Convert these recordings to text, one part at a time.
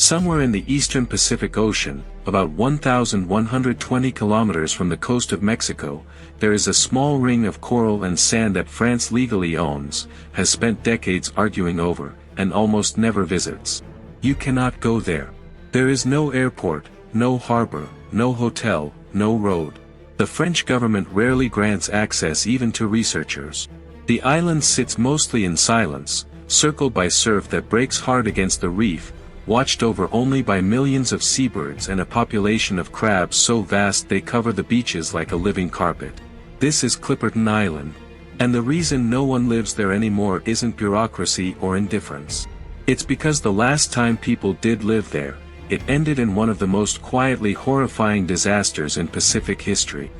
Somewhere in the eastern Pacific Ocean, about 1,120 kilometers from the coast of Mexico, there is a small ring of coral and sand that France legally owns, has spent decades arguing over, and almost never visits. You cannot go there. There is no airport, no harbor, no hotel, no road. The French government rarely grants access even to researchers. The island sits mostly in silence, circled by surf that breaks hard against the reef, watched over only by millions of seabirds and a population of crabs so vast they cover the beaches like a living carpet. This is Clipperton Island. And the reason no one lives there anymore isn't bureaucracy or indifference. It's because the last time people did live there, it ended in one of the most quietly horrifying disasters in Pacific history.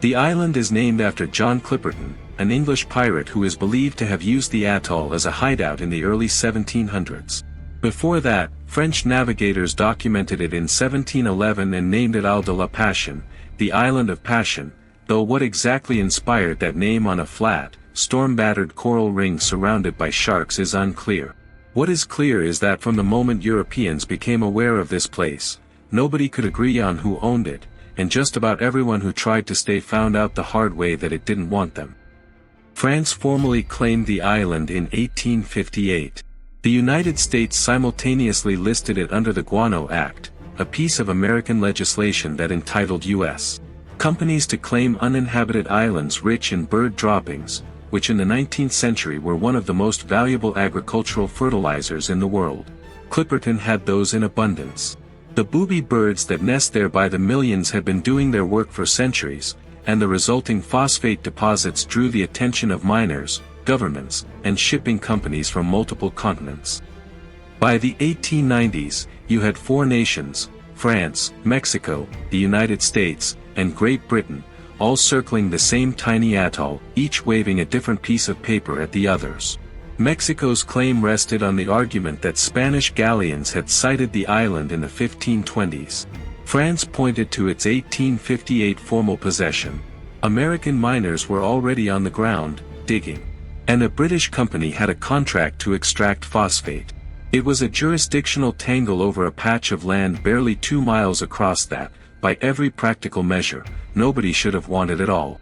The island is named after John Clipperton, an English pirate who is believed to have used the atoll as a hideout in the early 1700s. Before that, French navigators documented it in 1711 and named it Île de la Passion, the Island of Passion, though what exactly inspired that name on a flat, storm-battered coral ring surrounded by sharks is unclear. What is clear is that from the moment Europeans became aware of this place, nobody could agree on who owned it, and just about everyone who tried to stay found out the hard way that it didn't want them. France formally claimed the island in 1858. The United States simultaneously listed it under the Guano Act, a piece of American legislation that entitled U.S. companies to claim uninhabited islands rich in bird droppings, which in the 19th century were one of the most valuable agricultural fertilizers in the world. Clipperton had those in abundance. The booby birds that nest there by the millions had been doing their work for centuries, and the resulting phosphate deposits drew the attention of miners, governments, and shipping companies from multiple continents. By the 1890s, you had four nations, France, Mexico, the United States, and Great Britain, all circling the same tiny atoll, each waving a different piece of paper at the others. Mexico's claim rested on the argument that Spanish galleons had sighted the island in the 1520s. France pointed to its 1858 formal possession. American miners were already on the ground, digging. And a British company had a contract to extract phosphate. It was a jurisdictional tangle over a patch of land barely 2 miles across that, by every practical measure, nobody should have wanted at all.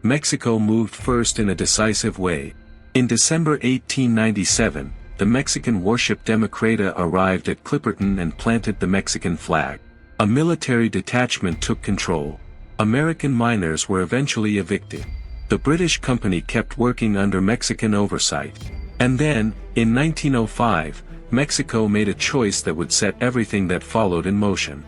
Mexico moved first in a decisive way. In December 1897, the Mexican warship Democrata arrived at Clipperton and planted the Mexican flag. A military detachment took control. American miners were eventually evicted. The British company kept working under Mexican oversight. And then, in 1905, Mexico made a choice that would set everything that followed in motion.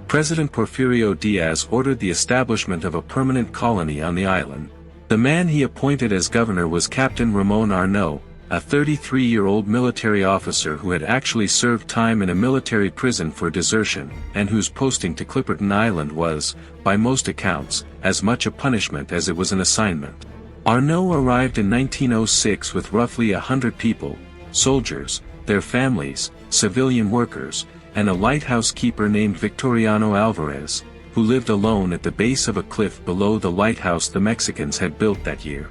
President Porfirio Diaz ordered the establishment of a permanent colony on the island. The man he appointed as governor was Captain Ramon Arnaud, a 33-year-old military officer who had actually served time in a military prison for desertion, and whose posting to Clipperton Island was, by most accounts, as much a punishment as it was an assignment. Arnaud arrived in 1906 with roughly 100 people, soldiers, their families, civilian workers, and a lighthouse keeper named Victoriano Alvarez, who lived alone at the base of a cliff below the lighthouse the Mexicans had built that year.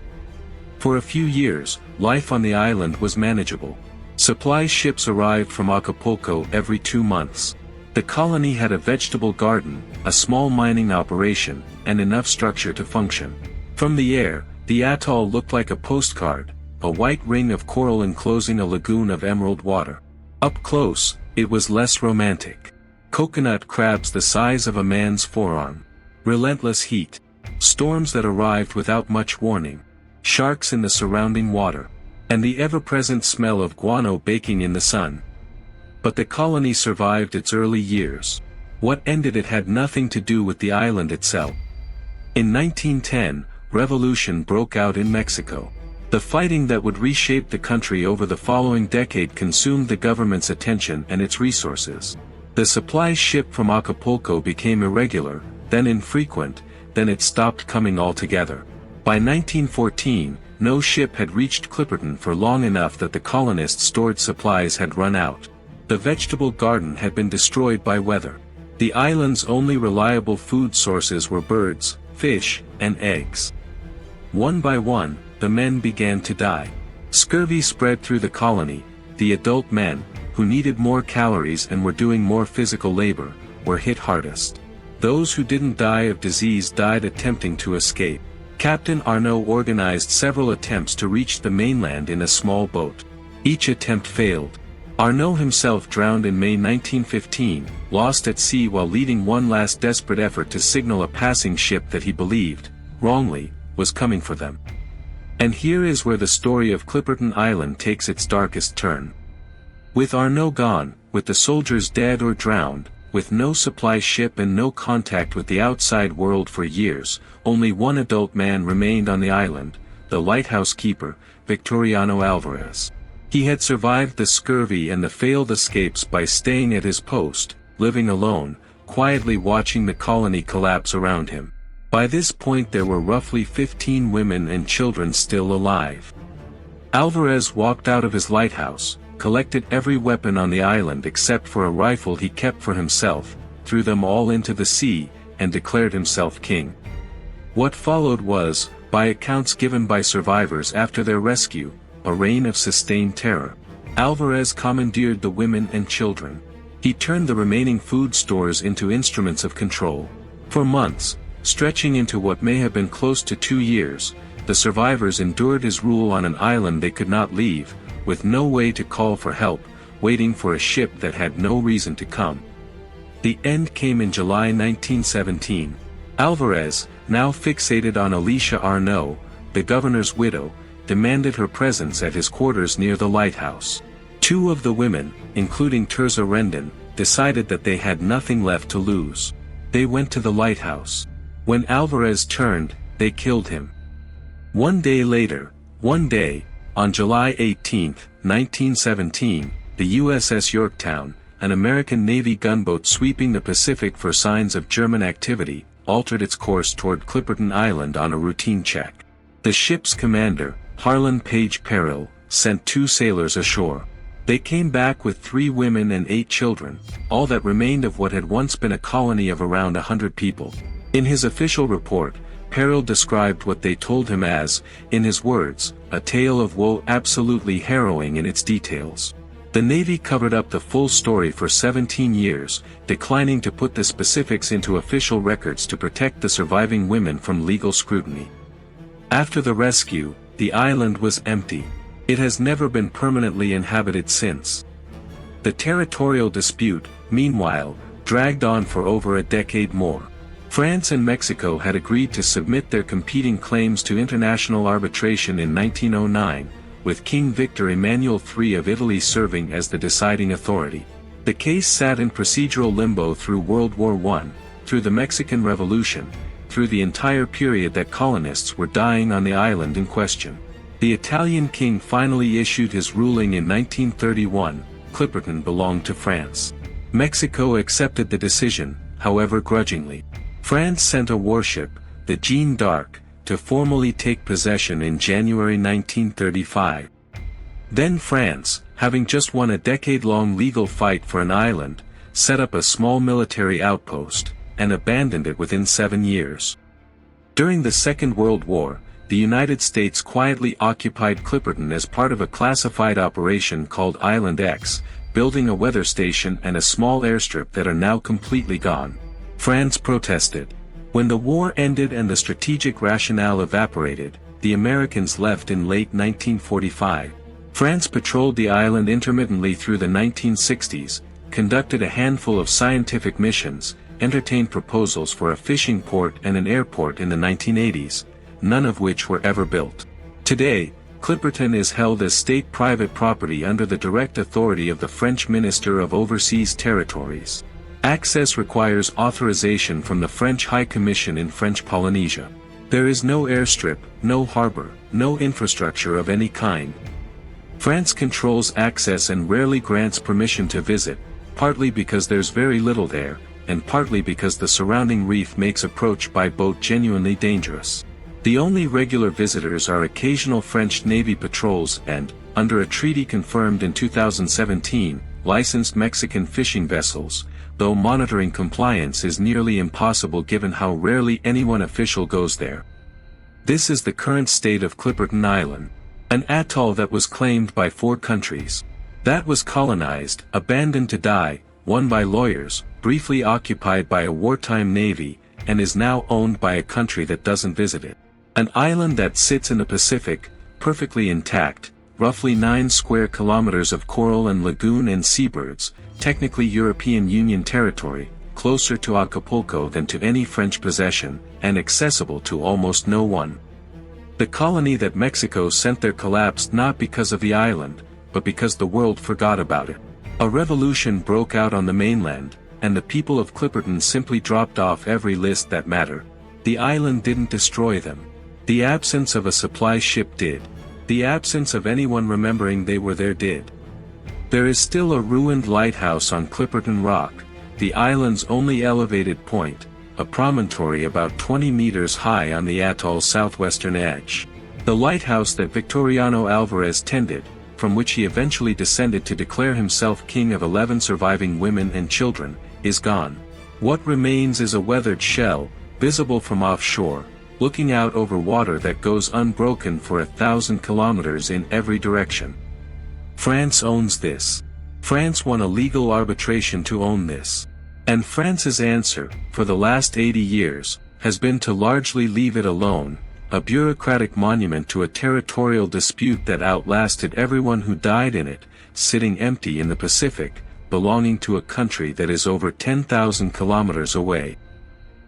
For a few years, life on the island was manageable. Supply ships arrived from Acapulco every 2 months. The colony had a vegetable garden, a small mining operation, and enough structure to function. From the air, the atoll looked like a postcard, a white ring of coral enclosing a lagoon of emerald water. Up close, it was less romantic. Coconut crabs the size of a man's forearm. Relentless heat. Storms that arrived without much warning. Sharks in the surrounding water. And the ever-present smell of guano baking in the sun. But the colony survived its early years. What ended it had nothing to do with the island itself. In 1910, revolution broke out in Mexico. The fighting that would reshape the country over the following decade consumed the government's attention and its resources. The supplies shipped from Acapulco became irregular, then infrequent, then it stopped coming altogether. By 1914, no ship had reached Clipperton for long enough that the colonists' stored supplies had run out. The vegetable garden had been destroyed by weather. The island's only reliable food sources were birds, fish, and eggs. One by one, the men began to die. Scurvy spread through the colony. The adult men, who needed more calories and were doing more physical labor, were hit hardest. Those who didn't die of disease died attempting to escape. Captain Arnault organized several attempts to reach the mainland in a small boat. Each attempt failed. Arnault himself drowned in May 1915, lost at sea while leading one last desperate effort to signal a passing ship that he believed, wrongly, was coming for them. And here is where the story of Clipperton Island takes its darkest turn. With Arnault gone, with the soldiers dead or drowned, with no supply ship and no contact with the outside world for years, only one adult man remained on the island, the lighthouse keeper, Victoriano Alvarez. He had survived the scurvy and the failed escapes by staying at his post, living alone, quietly watching the colony collapse around him. By this point there were roughly 15 women and children still alive. Alvarez walked out of his lighthouse, collected every weapon on the island except for a rifle he kept for himself, threw them all into the sea, and declared himself king. What followed was, by accounts given by survivors after their rescue, a reign of sustained terror. Alvarez commandeered the women and children. He turned the remaining food stores into instruments of control. For months, stretching into what may have been close to 2 years, the survivors endured his rule on an island they could not leave, with no way to call for help, waiting for a ship that had no reason to come. The end came in July 1917. Alvarez, now fixated on Alicia Arnault, the governor's widow, demanded her presence at his quarters near the lighthouse. 2 of the women, including Teresa Rendon, decided that they had nothing left to lose. They went to the lighthouse. When Alvarez turned, they killed him. One day later, on July 18, 1917, the USS Yorktown, an American Navy gunboat sweeping the Pacific for signs of German activity, altered its course toward Clipperton Island on a routine check. The ship's commander, Harlan Page Perrill, sent 2 sailors ashore. They came back with 3 women and 8 children, all that remained of what had once been a colony of around 100 people. In his official report, Perrill described what they told him as, in his words, a tale of woe absolutely harrowing in its details. The Navy covered up the full story for 17 years, declining to put the specifics into official records to protect the surviving women from legal scrutiny. After the rescue, the island was empty. It has never been permanently inhabited since. The territorial dispute, meanwhile, dragged on for over a decade more. France and Mexico had agreed to submit their competing claims to international arbitration in 1909, with King Victor Emmanuel III of Italy serving as the deciding authority. The case sat in procedural limbo through World War I, through the Mexican Revolution, through the entire period that colonists were dying on the island in question. The Italian king finally issued his ruling in 1931, Clipperton belonged to France. Mexico accepted the decision, however grudgingly. France sent a warship, the Jeanne d'Arc, to formally take possession in January 1935. Then France, having just won a decade-long legal fight for an island, set up a small military outpost, and abandoned it within 7 years. During the Second World War, the United States quietly occupied Clipperton as part of a classified operation called Island X, building a weather station and a small airstrip that are now completely gone. France protested. When the war ended and the strategic rationale evaporated, the Americans left in late 1945. France patrolled the island intermittently through the 1960s, conducted a handful of scientific missions, entertained proposals for a fishing port and an airport in the 1980s, none of which were ever built. Today, Clipperton is held as state-private property under the direct authority of the French Minister of Overseas Territories. Access requires authorization from the French High Commission in French Polynesia. There is no airstrip, no harbor, no infrastructure of any kind. France controls access and rarely grants permission to visit, partly because there's very little there, and partly because the surrounding reef makes approach by boat genuinely dangerous. The only regular visitors are occasional French Navy patrols and, under a treaty confirmed in 2017, licensed Mexican fishing vessels, though monitoring compliance is nearly impossible given how rarely anyone official goes there. This is the current state of Clipperton Island, an atoll that was claimed by 4 countries. That was colonized, abandoned to die, won by lawyers, briefly occupied by a wartime navy, and is now owned by a country that doesn't visit it. An island that sits in the Pacific, perfectly intact, roughly 9 square kilometers of coral and lagoon and seabirds, technically European Union territory, closer to Acapulco than to any French possession, and accessible to almost no one. The colony that Mexico sent there collapsed not because of the island, but because the world forgot about it. A revolution broke out on the mainland, and the people of Clipperton simply dropped off every list that mattered. The island didn't destroy them. The absence of a supply ship did. The absence of anyone remembering they were there did. There is still a ruined lighthouse on Clipperton Rock, the island's only elevated point, a promontory about 20 meters high on the atoll's southwestern edge. The lighthouse that Victoriano Alvarez tended, from which he eventually descended to declare himself king of 11 surviving women and children, is gone. What remains is a weathered shell, visible from offshore, looking out over water that goes unbroken for 1,000 kilometers in every direction. France owns this. France won a legal arbitration to own this. And France's answer, for the last 80 years, has been to largely leave it alone, a bureaucratic monument to a territorial dispute that outlasted everyone who died in it, sitting empty in the Pacific, belonging to a country that is over 10,000 kilometers away.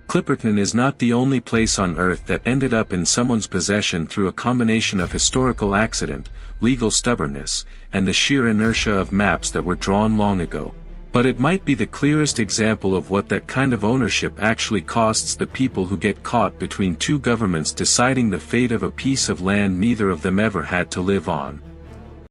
Clipperton is not the only place on Earth that ended up in someone's possession through a combination of historical accident, legal stubbornness, and the sheer inertia of maps that were drawn long ago. But it might be the clearest example of what that kind of ownership actually costs the people who get caught between two governments deciding the fate of a piece of land neither of them ever had to live on.